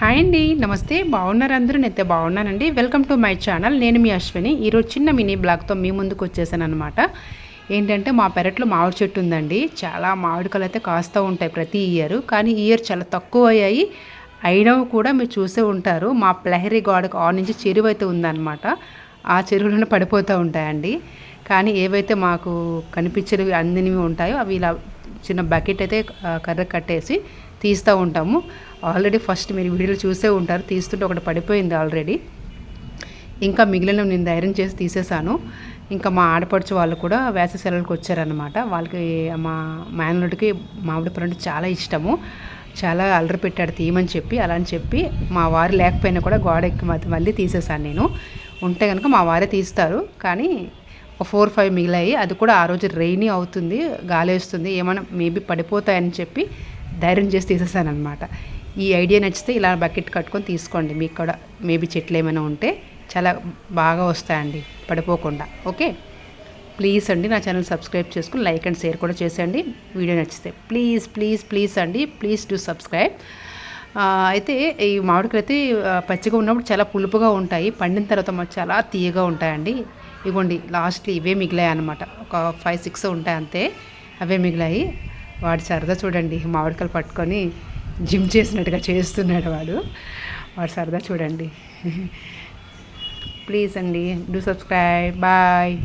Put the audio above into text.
Hi అండి, నమస్తే. బాగున్నారు అందరూ? నేనైతే బాగున్నానండి. Welcome to my channel. నేను మీ అశ్విని. ఈరోజు చిన్న మినీ బ్లాగ్తో మీ ముందుకు వచ్చేసాను అనమాట. ఏంటంటే మా పెరట్లో మామిడి చెట్టు ఉందండి. చాలా మామిడికాయలు అయితే కాస్తూ ఉంటాయి ప్రతి ఇయర్. కానీ ఈ ఇయర్ చాలా తక్కువ అయ్యాయి. అయినా కూడా మీరు చూసే ఉంటారు, మా ప్రహరీ గోడకు ఆ నుంచి చెరువు అయితే ఉందన్నమాట. ఆ చెరువులోనే పడిపోతూ ఉంటాయండి. కానీ ఏవైతే మాకు కనిపించేవి అందినవి ఉంటాయో అవి ఇలా చిన్న బకెట్ అయితే కర్ర కట్టేసి తీస్తూ ఉంటాము. ఆల్రెడీ ఫస్ట్ మీరు వీడియోలు చూసే ఉంటారు, తీస్తుంటే ఒకటి పడిపోయింది ఆల్రెడీ. ఇంకా మిగిలిన నేను ధైర్యం చేసి తీసేసాను. ఇంకా మా ఆడపడుచు వాళ్ళు కూడా వేసవి సెలవులకు వచ్చారనమాట. వాళ్ళకి మా మేనల్లుడికి మామిడి పండు చాలా ఇష్టము. చాలా అల్లరి పెట్టాడు తీయమని చెప్పి. అలా అని చెప్పి మా వారు లేకపోయినా కూడా గోడ ఎక్కి మళ్ళీ తీసేసాను నేను. ఉంటే కనుక మా వారే తీస్తారు. కానీ ఒక 4-5 మిగిలాయి. అది కూడా ఆ రోజు రెయినీ అవుతుంది, గాలేస్తుంది, ఏమైనా మేబీ పడిపోతాయని చెప్పి ధైర్యం చేసి తీసేసాను అనమాట. ఈ ఐడియా నచ్చితే ఇలా బకెట్ కట్టుకొని తీసుకోండి. మీకు కూడా మేబీ చెట్లు ఏమైనా ఉంటే చాలా బాగా వస్తాయండి పడిపోకుండా. ఓకే, ప్లీజ్ అండి నా ఛానల్ సబ్స్క్రైబ్ చేసుకుని లైక్ అండ్ షేర్ కూడా చేసేయండి. వీడియో నచ్చితే ప్లీజ్ ప్లీజ్ ప్లీజ్ అండి, ప్లీజ్ డు సబ్స్క్రైబ్. అయితే ఈ మామిడికాయలు అయితే పచ్చిగా ఉన్నప్పుడు చాలా పులుపుగా ఉంటాయి, పండిన తర్వాత చాలా తీయగా ఉంటాయండి. ఇవ్వండి లాస్ట్లో ఇవే మిగిలాయి అనమాట. ఒక 5-6 ఉంటాయి అంతే, అవే మిగిలాయి. వాడు సరదా చూడండి, మామిడికాయలు పట్టుకొని జిమ్ చేసినట్టుగా చేస్తున్నాడు వాడు సరదా చూడండి. ప్లీజ్ అండి, డూ సబ్స్క్రైబ్. బాయ్.